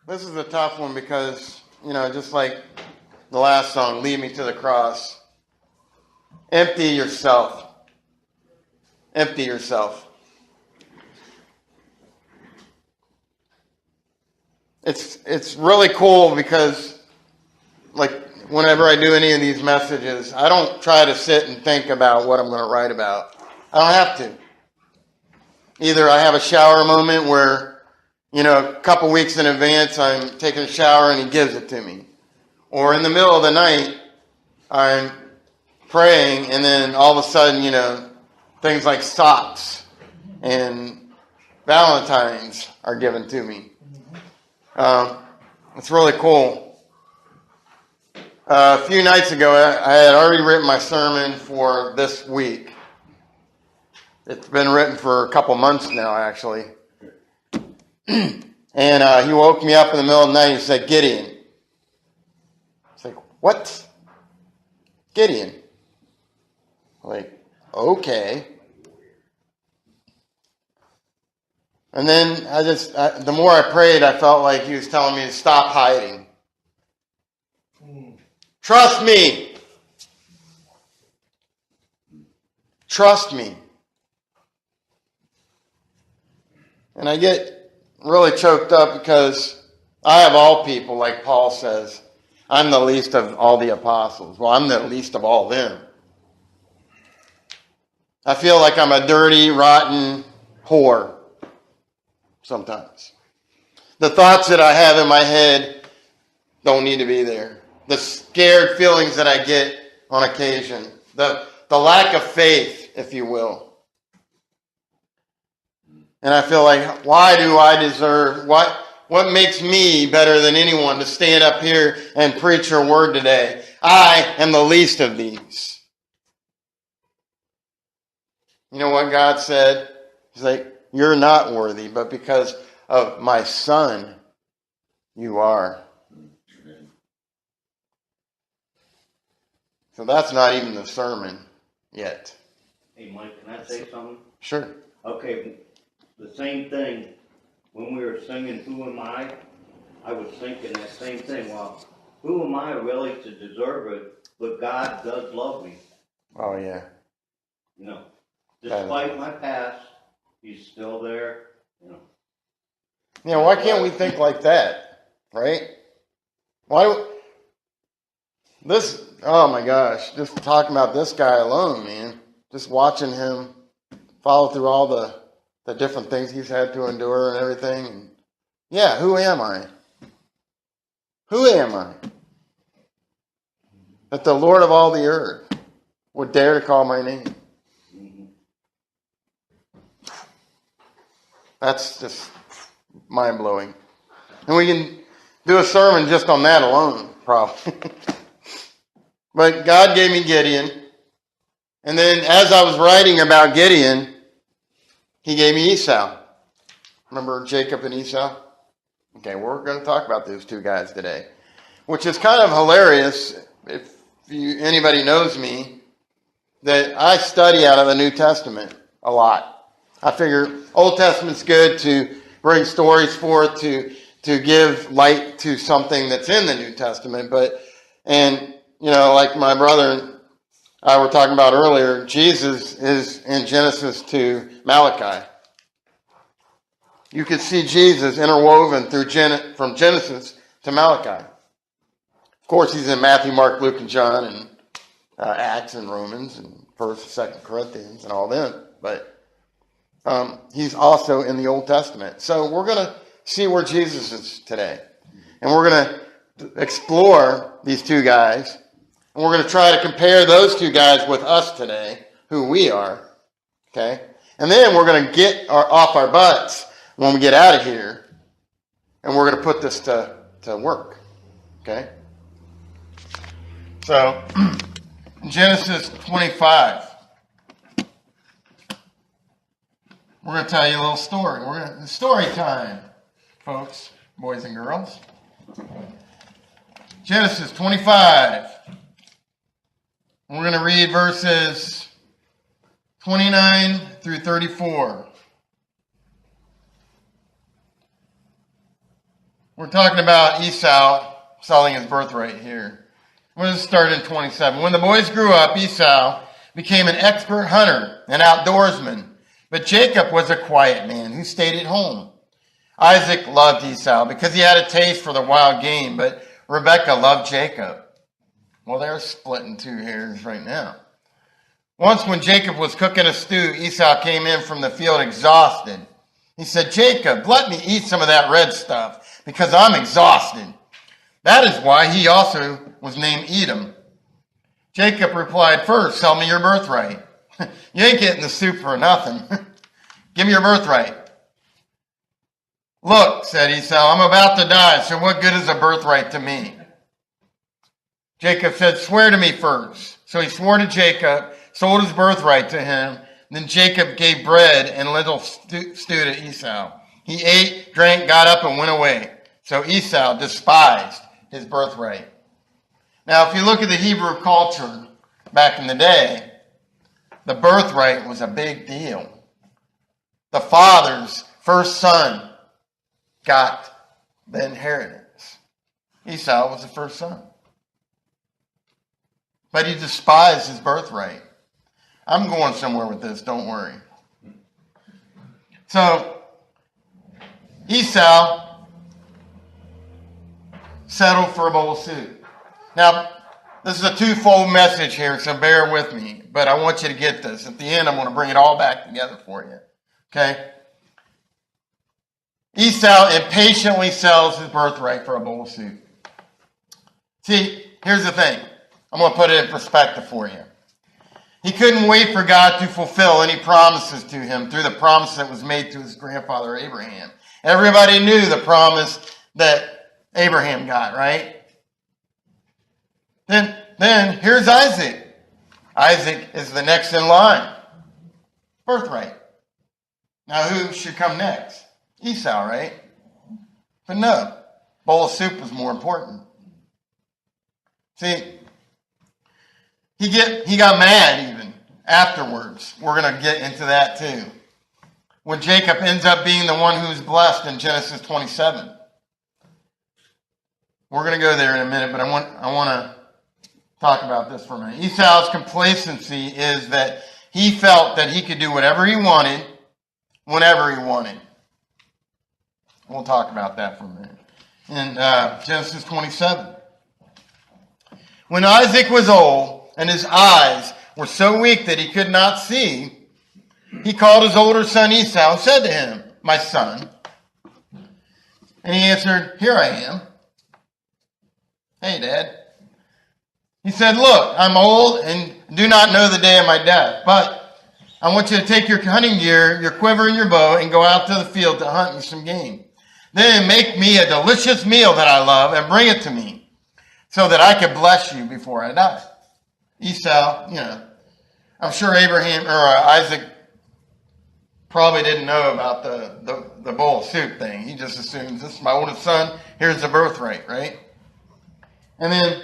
This is a tough one because, just like the last song, Lead Me to the Cross. Empty yourself. Empty yourself. It's really cool because, like, whenever I do any of these messages, I don't try to sit and think about what I'm going to write about. I don't have to. Either I have a shower moment where, a couple weeks in advance, I'm taking a shower and he gives it to me. Or in the middle of the night, I'm praying and then all of a sudden, things like socks and Valentines are given to me. It's really cool. A few nights ago, I had already written my sermon for this week. It's been written for a couple months now, actually. And he woke me up in the middle of the night and said, Gideon. It's like, what? Gideon. I'm like, okay. And then the more I prayed, I felt like he was telling me to stop hiding. Trust me. Trust me. And I get really choked up because I have all people, like Paul says. I'm the least of all the apostles. Well, I'm the least of all them. I feel like I'm a dirty, rotten whore sometimes. The thoughts that I have in my head don't need to be there. The scared feelings that I get on occasion. The lack of faith, if you will. And I feel like, why do I deserve, what makes me better than anyone to stand up here and preach your word today? I am the least of these. You know what God said? He's like, you're not worthy, but because of my son, you are. So that's not even the sermon yet. Hey, Mike, can I say something? Sure. Okay, the same thing. When we were singing Who Am I was thinking that same thing. Well, who am I really to deserve it? But God does love me. Oh, yeah. Despite my past, he's still there. Yeah, why can't we think like that? Right? Oh my gosh, just talking about this guy alone, man. Just watching him follow through all the different things he's had to endure and everything. And yeah, who am I? Who am I? That the Lord of all the earth would dare to call my name. That's just mind-blowing. And we can do a sermon just on that alone, probably. But God gave me Gideon. And then as I was writing about Gideon, he gave me Esau. Remember Jacob and Esau? Okay, we're going to talk about those two guys today. Which is kind of hilarious, if anybody knows me, that I study out of the New Testament a lot. I figure Old Testament's good to bring stories forth, to give light to something that's in the New Testament. Like my brother and I were talking about earlier, Jesus is in Genesis to Malachi. You could see Jesus interwoven from Genesis to Malachi. Of course, he's in Matthew, Mark, Luke, and John, and Acts and Romans, and 1st and 2nd Corinthians, and all them. But he's also in the Old Testament. So we're going to see where Jesus is today. And we're going to explore these two guys. And we're going to try to compare those two guys with us today, who we are. Okay? And then we're going to get off our butts when we get out of here. And we're going to put this to work. Okay? So, Genesis 25. We're going to tell you a little story. It's story time, folks, boys and girls. Genesis 25. We're going to read verses 29 through 34. We're talking about Esau selling his birthright here. We're going to start in 27. When the boys grew up, Esau became an expert hunter and outdoorsman, but Jacob was a quiet man who stayed at home. Isaac loved Esau because he had a taste for the wild game, but Rebekah loved Jacob. Well, they're splitting two hairs right now. Once when Jacob was cooking a stew, Esau came in from the field exhausted. He said, "Jacob, let me eat some of that red stuff because I'm exhausted." That is why he also was named Edom. Jacob replied, "First, sell me your birthright." You ain't getting the soup for nothing. Give me your birthright. "Look," said Esau, "I'm about to die, so what good is a birthright to me?" Jacob said, "Swear to me first." So he swore to Jacob, sold his birthright to him. Then Jacob gave bread and little stew to Esau. He ate, drank, got up, and went away. So Esau despised his birthright. Now, if you look at the Hebrew culture back in the day, the birthright was a big deal. The father's first son got the inheritance. Esau was the first son. But he despised his birthright. I'm going somewhere with this, don't worry. So, Esau settled for a bowl of soup. Now, this is a twofold message here, so bear with me. But I want you to get this. At the end, I'm going to bring it all back together for you. Okay? Esau impatiently sells his birthright for a bowl of soup. See, here's the thing. I'm going to put it in perspective for you. He couldn't wait for God to fulfill any promises to him through the promise that was made to his grandfather Abraham. Everybody knew the promise that Abraham got, right? Then here's Isaac. Isaac is the next in line. Birthright. Now who should come next? Esau, right? But no. Bowl of soup was more important. See, he got mad even afterwards. We're going to get into that too. When Jacob ends up being the one who's blessed in Genesis 27. We're going to go there in a minute, but I want to talk about this for a minute. Esau's complacency is that he felt that he could do whatever he wanted, whenever he wanted. We'll talk about that for a minute. In Genesis 27. When Isaac was old and his eyes were so weak that he could not see, he called his older son Esau and said to him, "My son." And he answered, "Here I am." "Hey, Dad." He said, "Look, I'm old and do not know the day of my death, but I want you to take your hunting gear, your quiver, and your bow and go out to the field to hunt me some game. Then make me a delicious meal that I love and bring it to me so that I can bless you before I die." Esau, I'm sure Abraham or Isaac probably didn't know about the bowl of soup thing. He just assumes, this is my oldest son, here's the birthright, right? And then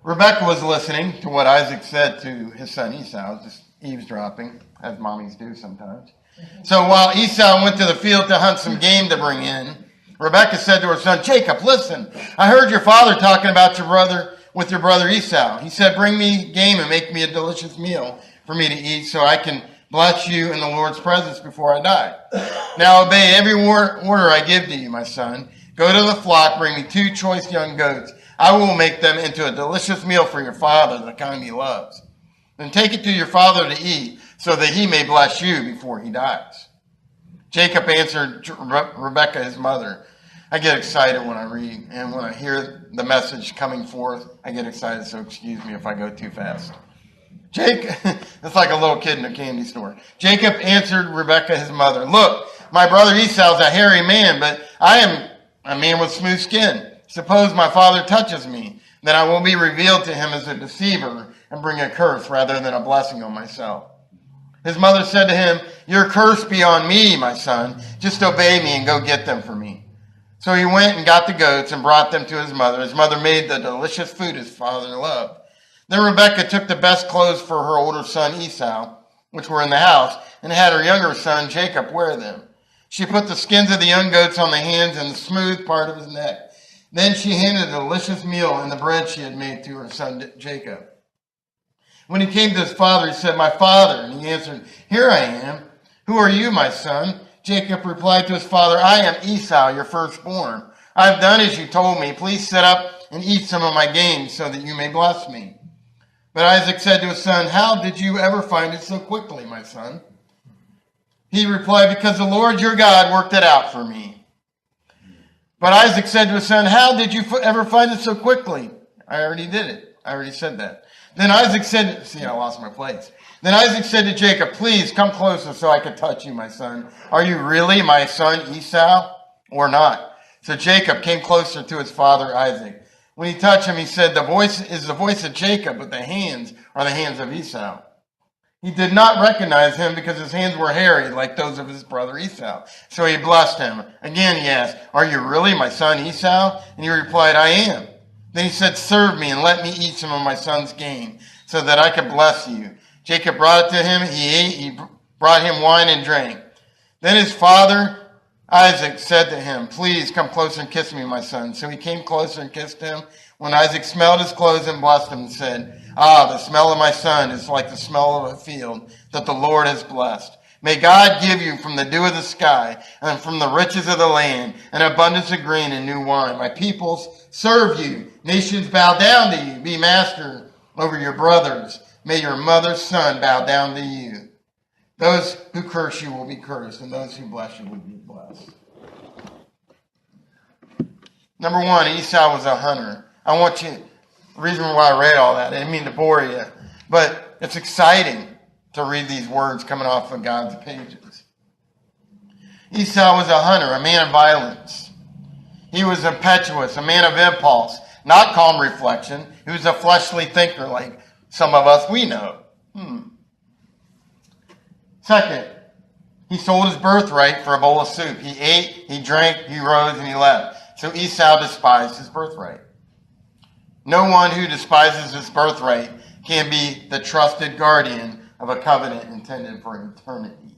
Rebekah was listening to what Isaac said to his son Esau, just eavesdropping, as mommies do sometimes. So while Esau went to the field to hunt some game to bring in, Rebekah said to her son, "Jacob, listen, I heard your father talking about your brother with your brother Esau. He said, bring me game and make me a delicious meal for me to eat so I can bless you in the Lord's presence before I die. Now obey every order I give to you, my son. Go to the flock, bring me 2 choice young goats. I will make them into a delicious meal for your father, the kind he loves. Then take it to your father to eat so that he may bless you before he dies." Jacob answered Rebekah, his mother. I get excited when I read, and when I hear the message coming forth, I get excited, so excuse me if I go too fast. It's like a little kid in a candy store. Jacob answered Rebekah, his mother, "Look, my brother Esau's a hairy man, but I am a man with smooth skin. Suppose my father touches me, then I will be revealed to him as a deceiver and bring a curse rather than a blessing on myself." His mother said to him, "Your curse be on me, my son. Just obey me and go get them for me." So he went and got the goats and brought them to his mother. His mother made the delicious food his father loved. Then Rebekah took the best clothes for her older son Esau, which were in the house, and had her younger son Jacob wear them. She put the skins of the young goats on the hands and the smooth part of his neck. Then she handed a delicious meal and the bread she had made to her son Jacob. When he came to his father, he said, "My father." And he answered, "Here I am." "Who are you, my son?" Jacob replied to his father, "I am Esau, your firstborn. I have done as you told me. Please sit up and eat some of my game so that you may bless me." But Isaac said to his son, "How did you ever find it so quickly, my son?" He replied, "Because the Lord your God worked it out for me." But Isaac said to his son, "How did you ever find it so quickly?" I already did it. I already said that. Then Isaac said, see, I lost my place. Then Isaac said to Jacob, "Please come closer so I can touch you, my son. Are you really my son Esau or not?" So Jacob came closer to his father Isaac. When he touched him, he said, "The voice is the voice of Jacob, but the hands are the hands of Esau." He did not recognize him because his hands were hairy like those of his brother Esau. So he blessed him. Again he asked, "Are you really my son Esau?" And he replied, "I am." Then he said, "Serve me and let me eat some of my son's game so that I could bless you." Jacob brought it to him. He ate. He brought him wine and drank. Then his father Isaac said to him, "Please come closer and kiss me, my son." So he came closer and kissed him. When Isaac smelled his clothes and blessed him and said, "Ah, the smell of my son is like the smell of a field that the Lord has blessed. May God give you from the dew of the sky and from the riches of the land an abundance of grain and new wine. My peoples serve you. Nations bow down to you. Be master over your brothers. May your mother's son bow down to you. Those who curse you will be cursed, and those who bless you will be blessed." Number one, Esau was a hunter. The reason why I read all that, I didn't mean to bore you, but it's exciting to read these words coming off of God's pages. Esau was a hunter, a man of violence. He was impetuous, a man of impulse, not calm reflection. He was a fleshly thinker like some of us we know. Second, he sold his birthright for a bowl of soup. He ate, he drank, he rose, and he left. So Esau despised his birthright. No one who despises his birthright can be the trusted guardian of a covenant intended for eternity.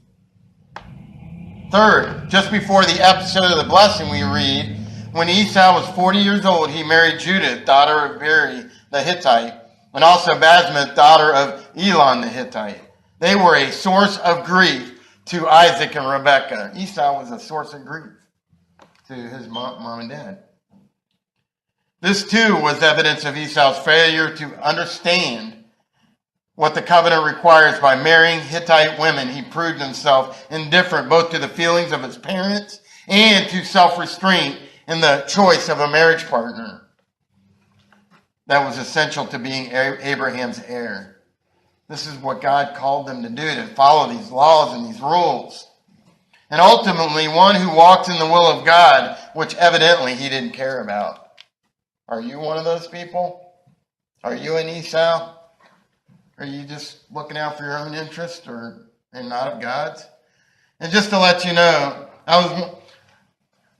Third, just before the episode of the blessing we read, when Esau was 40 years old, he married Judith, daughter of Beri the Hittite, and also Basmath, daughter of Elon the Hittite. They were a source of grief to Isaac and Rebekah. Esau was a source of grief to his mom and dad. This too was evidence of Esau's failure to understand what the covenant requires. By marrying Hittite women, he proved himself indifferent both to the feelings of his parents and to self-restraint in the choice of a marriage partner that was essential to being Abraham's heir. This is what God called them to do, to follow these laws and these rules. And ultimately, one who walked in the will of God, which evidently he didn't care about. Are you one of those people? Are you an Esau? Are you just looking out for your own interest and not of God's? And just to let you know, I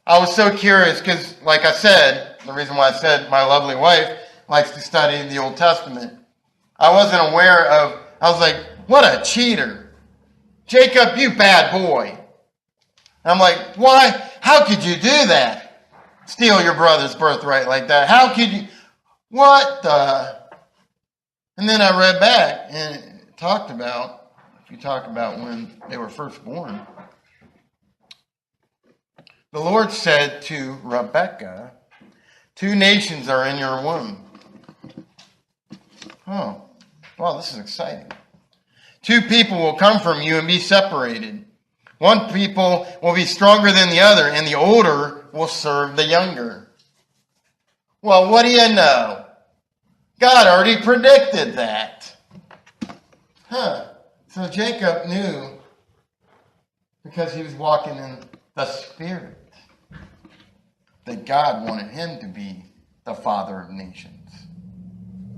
was so curious because, like I said, the reason why I said my lovely wife likes to study the Old Testament. I wasn't aware of, I was like, what a cheater. Jacob, you bad boy. And I'm like, why? How could you do that? Steal your brother's birthright like that. How could you? What the? And then I read back and it talked about, if you talk about when they were first born, the Lord said to Rebekah, "Two nations are in your womb." Oh, wow, this is exciting. Two people will come from you and be separated. One people will be stronger than the other, and the older will serve the younger. Well, what do you know? God already predicted that. So Jacob knew, because he was walking in the Spirit, that God wanted him to be the father of nations.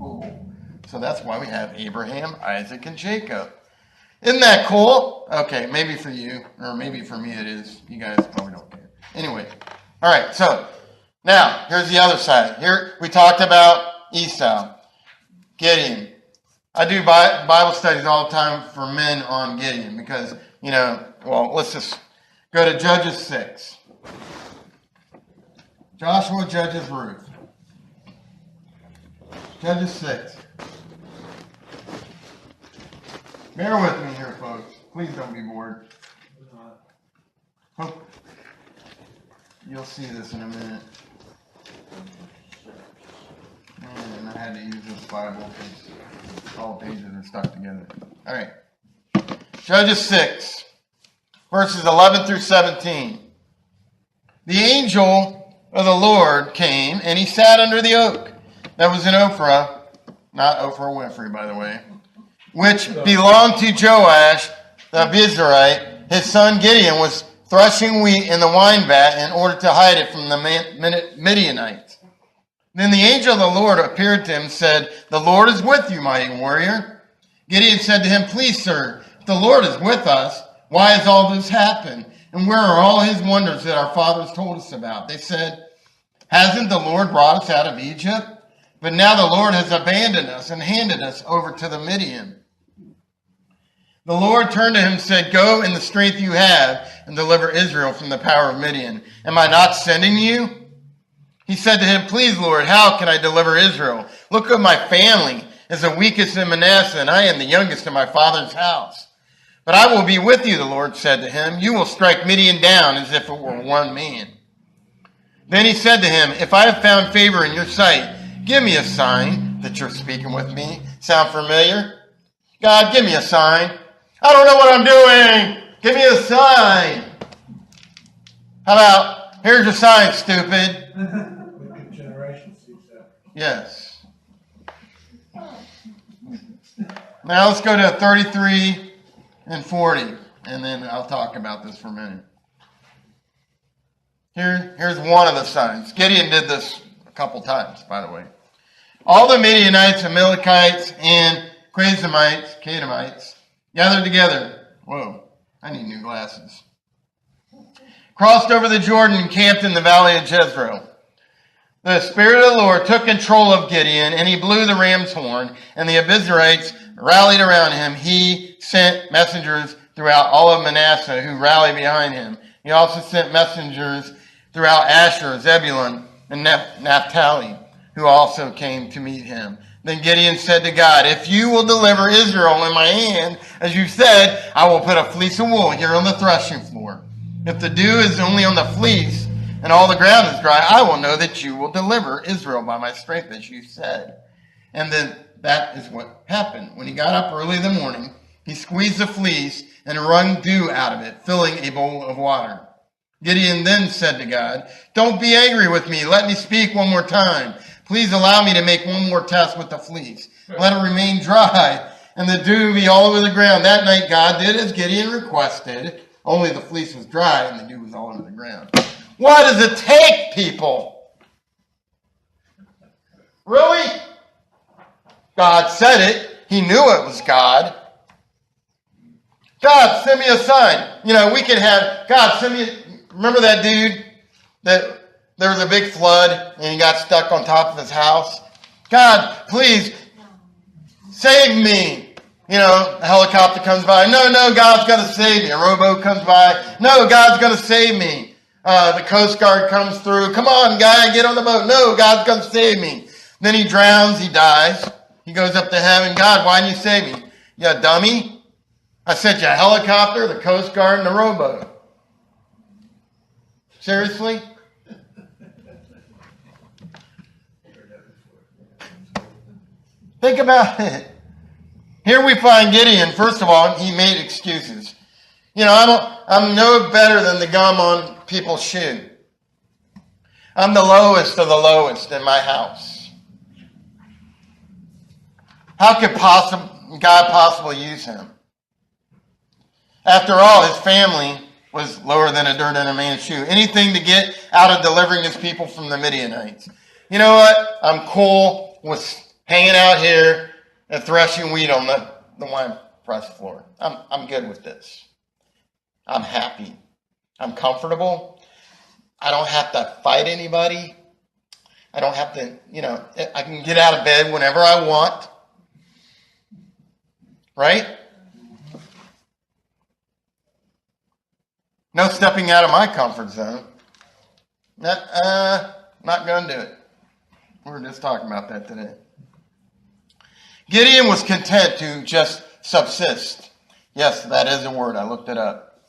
Ooh. So that's why we have Abraham, Isaac, and Jacob. Isn't that cool? Okay, maybe for you, or maybe for me it is. You guys probably don't care. Anyway, all right, so now here's the other side. Here we talked about Esau, Gideon. I do Bible studies all the time for men on Gideon because, let's just Go to Judges 6. Joshua judges Ruth. Judges 6. Bear with me here, folks. Please don't be bored. Hope you'll see this in a minute. And I had to use this Bible because all the pages are stuck together. All right. Judges 6, verses 11 through 17. The angel of the Lord came, and he sat under the oak that was in Ophrah, not Oprah Winfrey, by the way, which belonged to Joash the Abiezrite. His son Gideon was threshing wheat in the wine vat in order to hide it from the Midianites. Then the angel of the Lord appeared to him and said, "The Lord is with you, mighty warrior." Gideon said to him, "Please, sir, if the Lord is with us, why has all this happened? And where are all his wonders that our fathers told us about?" They said, "Hasn't the Lord brought us out of Egypt? But now the Lord has abandoned us and handed us over to the Midian." The Lord turned to him and said, "Go in the strength you have and deliver Israel from the power of Midian. Am I not sending you?" He said to him, "Please, Lord, how can I deliver Israel? Look at my family is the weakest in Manasseh, and I am the youngest in my father's house. But I will be with you," the Lord said to him. "You will strike Midian down as if it were one man." Then he said to him, "If I have found favor in your sight, give me a sign that you're speaking with me." Sound familiar? God, give me a sign. I don't know what I'm doing. Give me a sign. How about, here's your sign, stupid. Wicked generation sees that. Yes. Now let's go to 33 and 40, and then I'll talk about this for a minute. Here's one of the signs. Gideon did this a couple times, by the way. All the Midianites, Amalekites, and Canaanites gathered together. Whoa, I need new glasses. Crossed over the Jordan and camped in the valley of Jezreel. The Spirit of the Lord took control of Gideon, and he blew the ram's horn, and the Abiezrites rallied around him. He sent messengers throughout all of Manasseh who rallied behind him. He also sent messengers throughout Asher, Zebulun, and Naphtali, who also came to meet him. Then Gideon said to God, "If you will deliver Israel in my hand, as you said, I will put a fleece of wool here on the threshing floor. If the dew is only on the fleece and all the ground is dry, I will know that you will deliver Israel by my strength, as you said." And then that is what happened. When he got up early in the morning, he squeezed the fleece and wrung dew out of it, filling a bowl of water. Gideon then said to God, "Don't be angry with me. Let me speak one more time. Please allow me to make one more test with the fleece. Let it remain dry and the dew be all over the ground." That night God did as Gideon requested, only the fleece was dry and the dew was all over the ground. What does it take, people? Really? God said it. He knew it was God. God, send me a sign. We can have, God, send me, remember that dude that there was a big flood and he got stuck on top of his house? God, please save me. A helicopter comes by. No, God's going to save me. A rowboat comes by. No, God's going to save me. The Coast Guard comes through. Come on, guy, get on the boat. No, God's going to save me. Then he drowns. He dies. He goes up to heaven. God, why didn't you save me? You dummy. I sent you a helicopter, the Coast Guard, and a rowboat. Seriously? Think about it. Here we find Gideon. First of all, he made excuses. I'm no better than the gum on people's shoe. I'm the lowest of the lowest in my house. How could God possibly use him? After all, his family was lower than a dirt in a man's shoe. Anything to get out of delivering his people from the Midianites. You know what? I'm cool with hanging out here and threshing wheat on the wine press floor. I'm good with this. I'm happy. I'm comfortable. I don't have to fight anybody. I don't have to, I can get out of bed whenever I want. Right? No stepping out of my comfort zone. Not going to do it. We were just talking about that today. Gideon was content to just subsist. Yes, that is a word. I looked it up.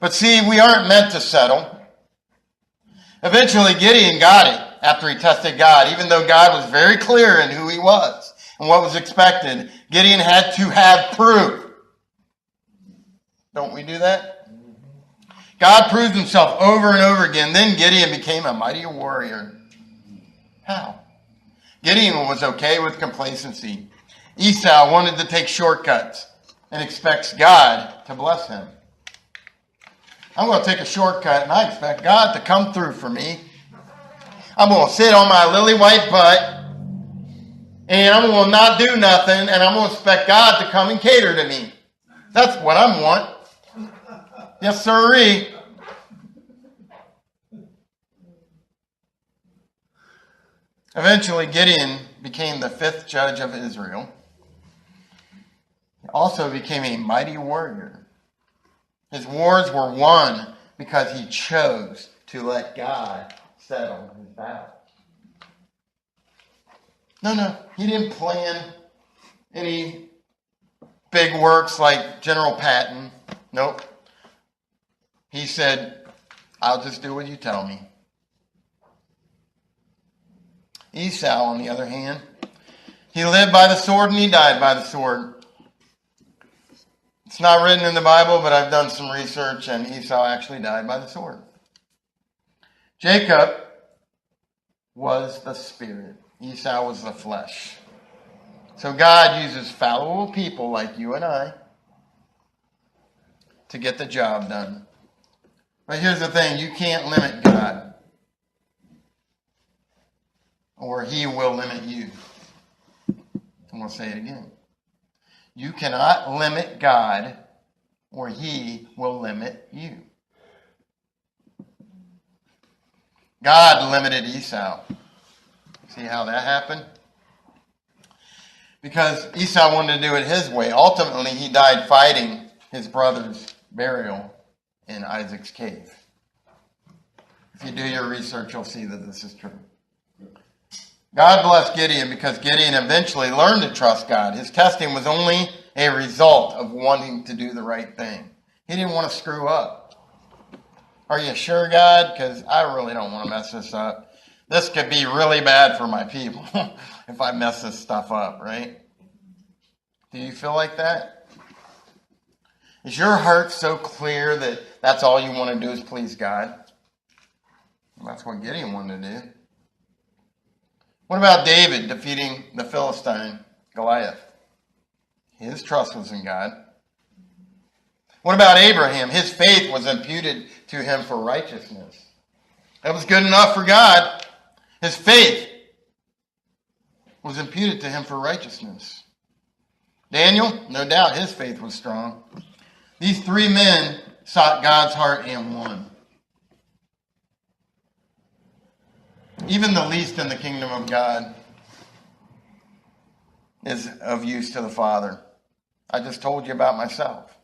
But see, we aren't meant to settle. Eventually, Gideon got it after he tested God. Even though God was very clear in who he was and what was expected, Gideon had to have proof. Don't we do that? God proved himself over and over again. Then Gideon became a mighty warrior. How? Gideon was okay with complacency. Esau wanted to take shortcuts and expects God to bless him. I'm going to take a shortcut and I expect God to come through for me. I'm going to sit on my lily white butt and I'm going to not do nothing and I'm going to expect God to come and cater to me. That's what I want. Yes, sirree. Eventually, Gideon became the 5th judge of Israel. He also became a mighty warrior. His wars were won because he chose to let God settle his battle. No, he didn't plan any big works like General Patton. Nope. He said, I'll just do what you tell me. Esau, on the other hand, he lived by the sword and he died by the sword. It's not written in the Bible, but I've done some research, and Esau actually died by the sword. Jacob was the spirit. Esau was the flesh. So God uses fallible people like you and I to get the job done. But here's the thing, you can't limit God, or he will limit you. I'm going to say it again. You cannot limit God, or he will limit you. God limited Esau. See how that happened? Because Esau wanted to do it his way. Ultimately, he died fighting his brother's burial in Isaac's cave. If you do your research, you'll see that this is true. God blessed Gideon because Gideon eventually learned to trust God. His testing was only a result of wanting to do the right thing. He didn't want to screw up. Are you sure, God? Because I really don't want to mess this up. This could be really bad for my people if I mess this stuff up, right? Do you feel like that? Is your heart so clear that that's all you want to do is please God? Well, that's what Gideon wanted to do. What about David defeating the Philistine Goliath? His trust was in God. What about Abraham? His faith was imputed to him for righteousness. That was good enough for God. His faith was imputed to him for righteousness. Daniel, no doubt his faith was strong. These 3 men sought God's heart and won. Even the least in the kingdom of God is of use to the Father. I just told you about myself.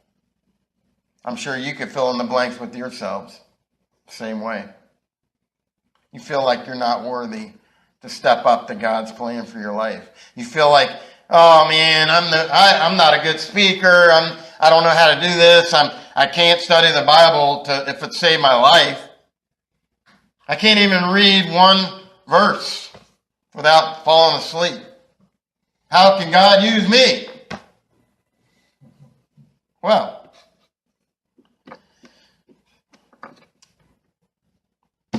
I'm sure you could fill in the blanks with yourselves the same way. You feel like you're not worthy to step up to God's plan for your life. You feel like, oh man, I'm not a good speaker. I don't know how to do this. I can't study the Bible if it saved my life. I can't even read one verse without falling asleep. How can God use me? Well,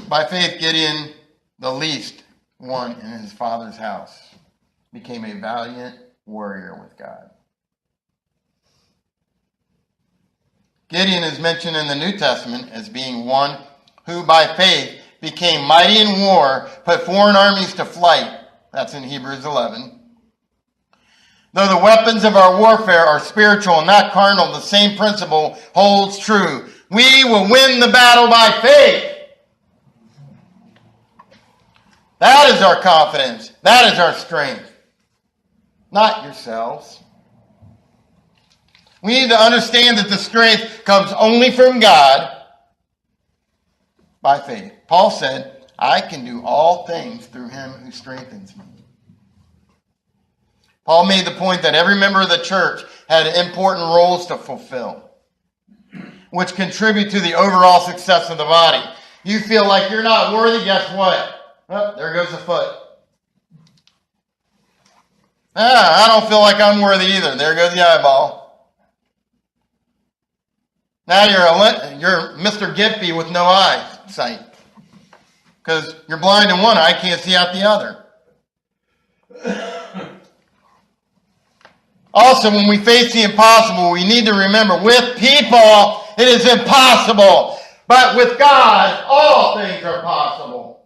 by faith, Gideon, the least one in his father's house, became a valiant warrior with God. Gideon is mentioned in the New Testament as being one who by faith became mighty in war, put foreign armies to flight. That's in Hebrews 11. Though the weapons of our warfare are spiritual and not carnal, the same principle holds true. We will win the battle by faith. That is our confidence. That is our strength. Not yourselves. We need to understand that the strength comes only from God by faith. Paul said, I can do all things through him who strengthens me. Paul made the point that every member of the church had important roles to fulfill, which contribute to the overall success of the body. You feel like you're not worthy, guess what? Oh, there goes the foot. I don't feel like I'm worthy either. There goes the eyeball. Now you're Mr. Gimpy with no eyesight. Because you're blind in one eye, can't see out the other. Also, when we face the impossible, we need to remember, with people, it is impossible. But with God, all things are possible.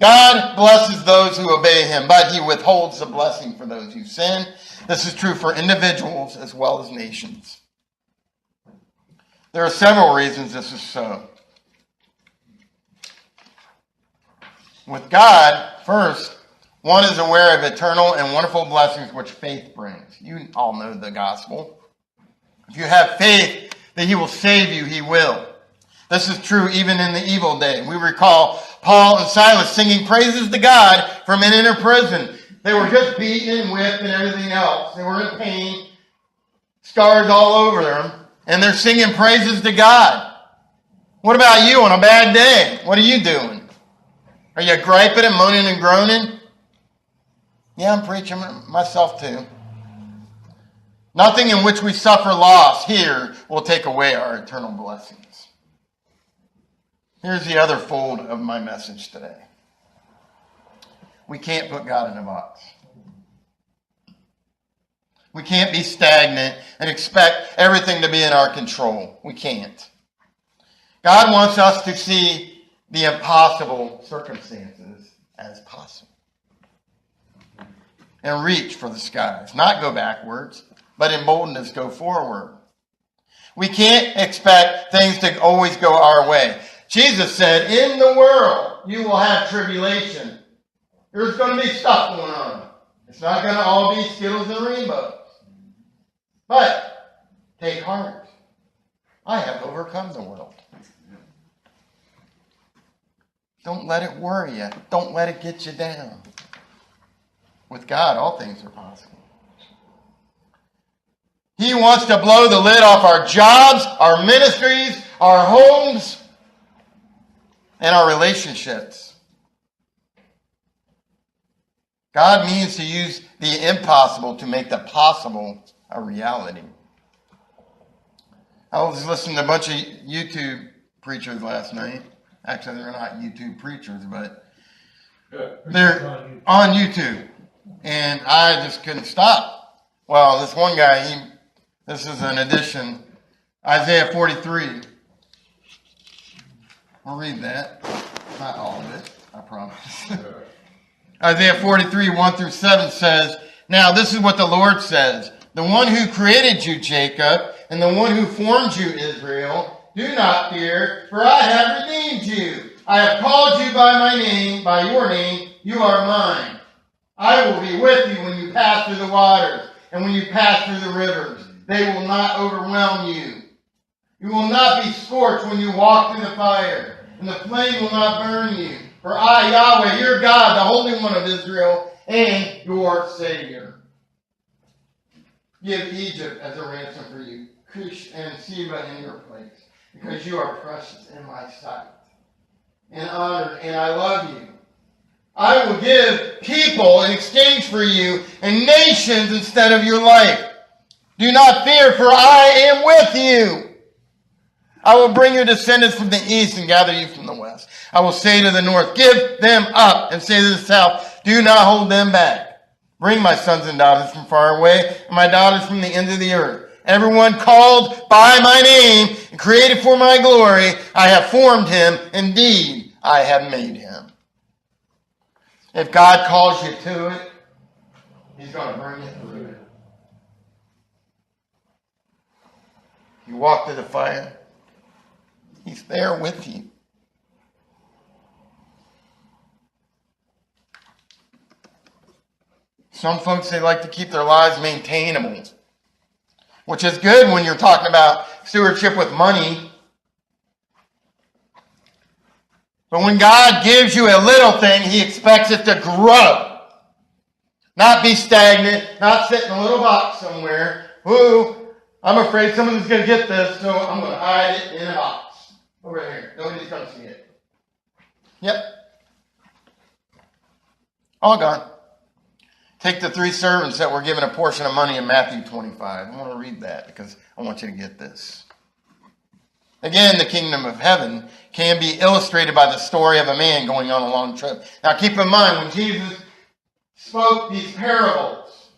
God blesses those who obey him, but he withholds the blessing for those who sin. This is true for individuals as well as nations. There are several reasons this is so. With God, first, one is aware of eternal and wonderful blessings which faith brings. You all know the gospel. If you have faith that he will save you, he will. This is true even in the evil day. We recall Paul and Silas singing praises to God from an inner prison. They were just beaten and whipped and everything else. They were in pain, scars all over them, and they're singing praises to God. What about you on a bad day? What are you doing? Are you griping and moaning and groaning? Yeah, I'm preaching myself too. Nothing in which we suffer loss here will take away our eternal blessings. Here's the other fold of my message today. We can't put God in a box. We can't be stagnant and expect everything to be in our control. We can't. God wants us to see the impossible circumstances as possible. And reach for the skies. Not go backwards, but in boldness go forward. We can't expect things to always go our way. Jesus said, in the world you will have tribulation. There's going to be stuff going on. It's not going to all be Skittles and rainbows. But take heart. I have overcome the world. Don't let it worry you. Don't let it get you down. With God, all things are possible. He wants to blow the lid off our jobs, our ministries, our homes, and our relationships. God means to use the impossible to make the possible a reality. I was listening to a bunch of YouTube preachers last night. Actually, they're not YouTube preachers, but they're on YouTube. And I just couldn't stop. Well, this one guy, this is an edition, Isaiah 43. I'll read that. Not all of it, I promise. Isaiah 43, 1 through 7 says, now this is what the Lord says. The one who created you, Jacob, and the one who formed you, Israel, do not fear, for I have redeemed you. I have called you by my name, by your name, you are mine. I will be with you when you pass through the waters, and when you pass through the rivers. They will not overwhelm you. You will not be scorched when you walk through the fire, and the flame will not burn you. For I, Yahweh, your God, the Holy One of Israel, and your Savior. Give Egypt as a ransom for you, Cush and Seba in your place, because you are precious in my sight, and honored, and I love you. I will give people in exchange for you, and nations instead of your life. Do not fear, for I am with you. I will bring your descendants from the east and gather you from the west. I will say to the north, give them up, and say to the south, do not hold them back. Bring my sons and daughters from far away, and my daughters from the ends of the earth. Everyone called by my name and created for my glory, I have formed him. Indeed, I have made him. If God calls you to it, he's going to bring you through it. You walk through the fire, he's there with you. Some folks, they like to keep their lives maintainable, which is good when you're talking about stewardship with money. But when God gives you a little thing, he expects it to grow. Not be stagnant, not sit in a little box somewhere. Ooh, I'm afraid someone's going to get this, so I'm going to hide it in a box. Over here. Nobody's going to see it. Yep. All gone. Take the 3 servants that were given a portion of money in Matthew 25. I want to read that because I want you to get this. Again, the kingdom of heaven can be illustrated by the story of a man going on a long trip. Now keep in mind, when Jesus spoke these parables,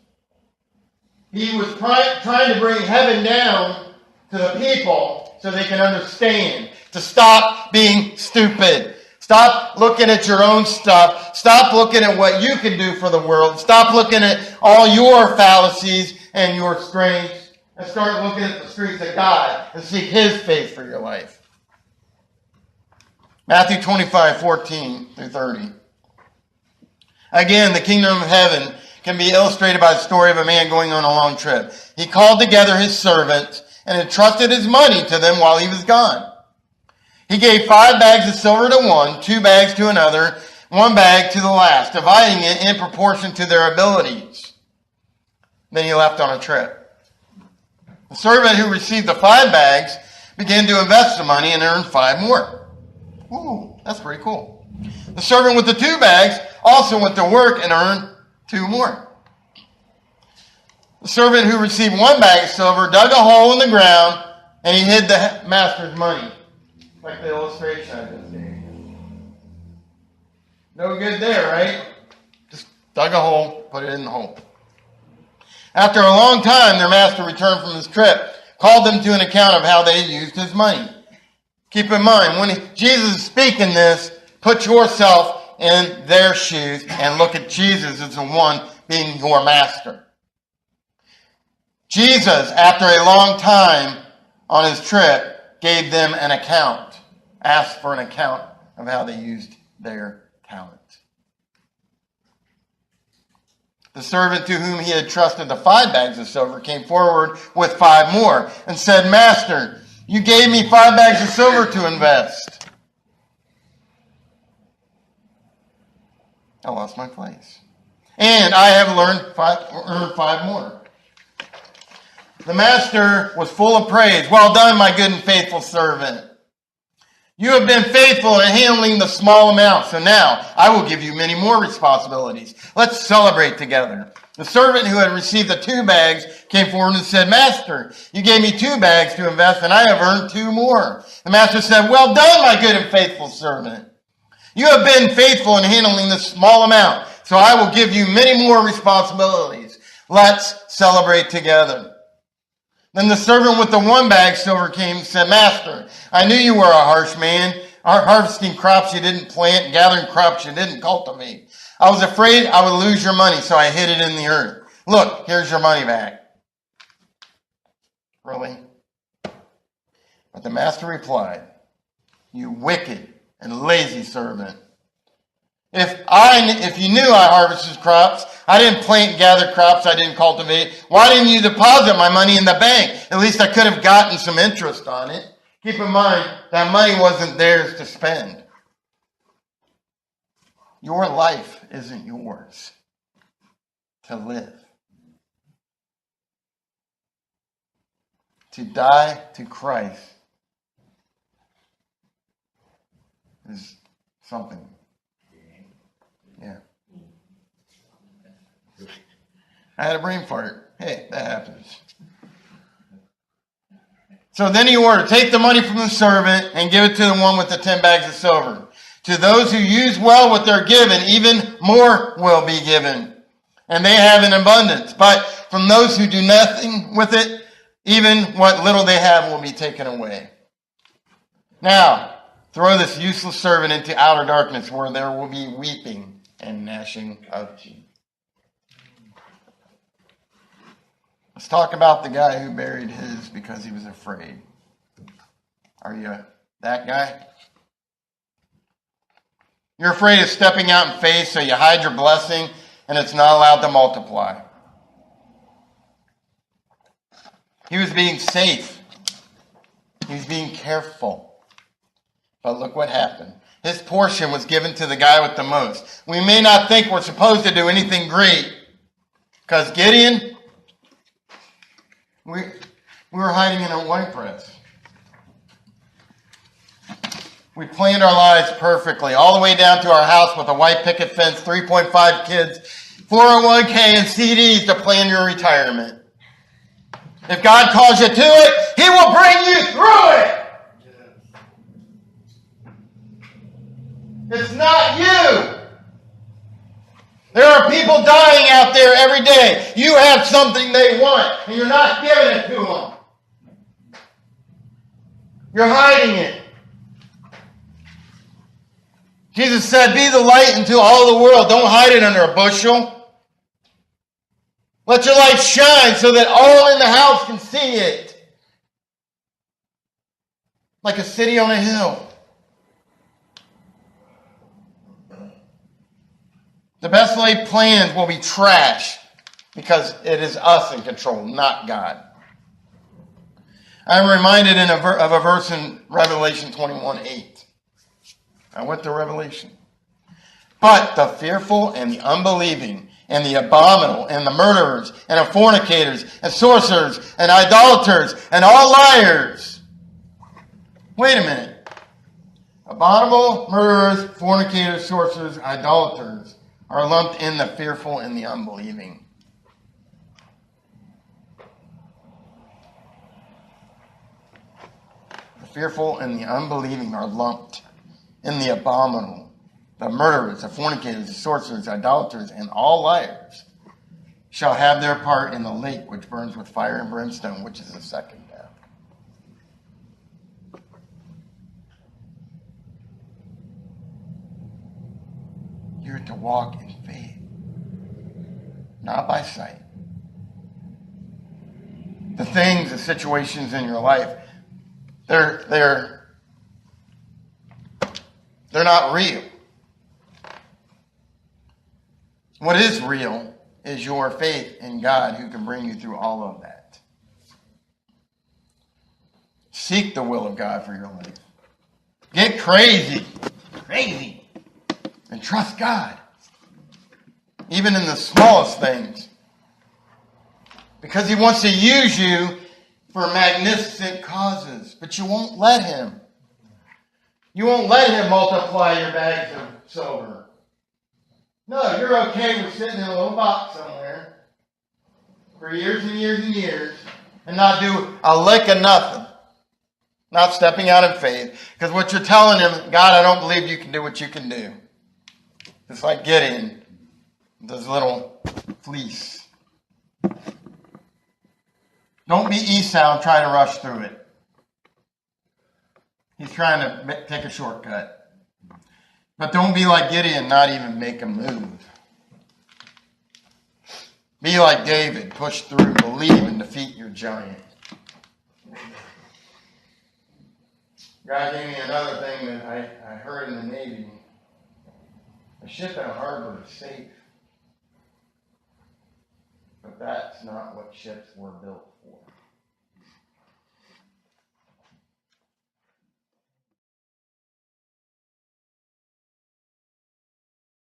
he was trying to bring heaven down to the people so they can understand, to stop being stupid. Stop looking at your own stuff. Stop looking at what you can do for the world. Stop looking at all your fallacies and your strengths. And start looking at the streets of God and seek his face for your life. Matthew 25, 14 through 30. Again, the kingdom of heaven can be illustrated by the story of a man going on a long trip. He called together his servants and entrusted his money to them while he was gone. He gave 5 bags of silver to one, 2 bags to another, 1 bag to the last, dividing it in proportion to their abilities. Then he left on a trip. The servant who received the 5 bags began to invest the money and earned 5 more. Ooh, that's pretty cool. The servant with the 2 bags also went to work and earned 2 more. The servant who received 1 bag of silver dug a hole in the ground and he hid the master's money. Like the illustration I just gave you. No good there, right? Just dug a hole, put it in the hole. After a long time, their master returned from his trip, called them to an account of how they used his money. Keep in mind, when Jesus is speaking this, put yourself in their shoes and look at Jesus as the one being your master. Jesus, after a long time on his trip, gave them an account, asked for an account of how they used their talent. The servant to whom he had trusted the 5 bags of silver came forward with 5 more and said, Master, you gave me 5 bags of silver to invest. I lost my place. And I have earned 5 more. The master was full of praise. Well done, my good and faithful servant. You have been faithful in handling the small amount, so now I will give you many more responsibilities. Let's celebrate together. The servant who had received the 2 bags came forward and said, Master, you gave me 2 bags to invest, and I have earned 2 more. The master said, Well done, my good and faithful servant. You have been faithful in handling this small amount, so I will give you many more responsibilities. Let's celebrate together. Then the servant with the 1 bag silver came and said, Master, I knew you were a harsh man, harvesting crops you didn't plant and gathering crops you didn't cultivate. I was afraid I would lose your money, so I hid it in the earth. Look, here's your money back. Really? But the master replied, You wicked and lazy servant. If you knew I harvested crops, I didn't plant and gather crops I didn't cultivate, why didn't you deposit my money in the bank? At least I could have gotten some interest on it. Keep in mind, that money wasn't theirs to spend. Your life isn't yours to live. To die to Christ is something. Yeah. I had a brain fart. Hey, that happens. So then he ordered, take the money from the servant and give it to the one with the 10 bags of silver. To those who use well what they're given, even more will be given. And they have an abundance. But from those who do nothing with it, even what little they have will be taken away. Now, throw this useless servant into outer darkness where there will be weeping and gnashing of teeth. Let's talk about the guy who buried his because he was afraid. Are you that guy? You're afraid of stepping out in faith, so you hide your blessing and it's not allowed to multiply. He was being safe. He's being careful. But look what happened. His portion was given to the guy with the most. We may not think we're supposed to do anything great. Because Gideon, we were hiding in a wine press. We planned our lives perfectly, all the way down to our house with a white picket fence, 3.5 kids, 401k, and CDs to plan your retirement. If God calls you to it, He will bring you through it. It's not you. There are people dying out there every day. You have something they want, and you're not giving it to them. You're hiding it. Jesus said, be the light into all the world. Don't hide it under a bushel. Let your light shine so that all in the house can see it. Like a city on a hill. The best laid plans will be trash because it is us in control, not God. I'm reminded of a verse in Revelation 21:8. I went to Revelation. But the fearful and the unbelieving and the abominable and the murderers and the fornicators and sorcerers and idolaters and all liars. Wait a minute. Abominable, murderers, fornicators, sorcerers, idolaters are lumped in the fearful and the unbelieving. The fearful and the unbelieving are lumped in the abominable. The murderers, the fornicators, the sorcerers, idolaters, and all liars shall have their part in the lake which burns with fire and brimstone, which is the second death. You're to walk in faith, not by sight. The things, the situations in your life, they're not real. What is real is your faith in God who can bring you through all of that. Seek the will of God for your life. Get crazy, and trust God. Even in the smallest things. Because He wants to use you for magnificent causes. But you won't let Him. You won't let Him multiply your bags of silver. No, you're okay with sitting in a little box somewhere for years and years and years and not do a lick of nothing. Not stepping out in faith. Because what you're telling Him, God, I don't believe you can do what you can do. It's like Gideon, this little fleece. Don't be Esau and try to rush through it. He's trying to take a shortcut. But don't be like Gideon, not even make a move. Be like David, push through, believe, and defeat your giant. God gave me another thing that I heard in the Navy. A ship in a harbor is safe. But that's not what ships were built for.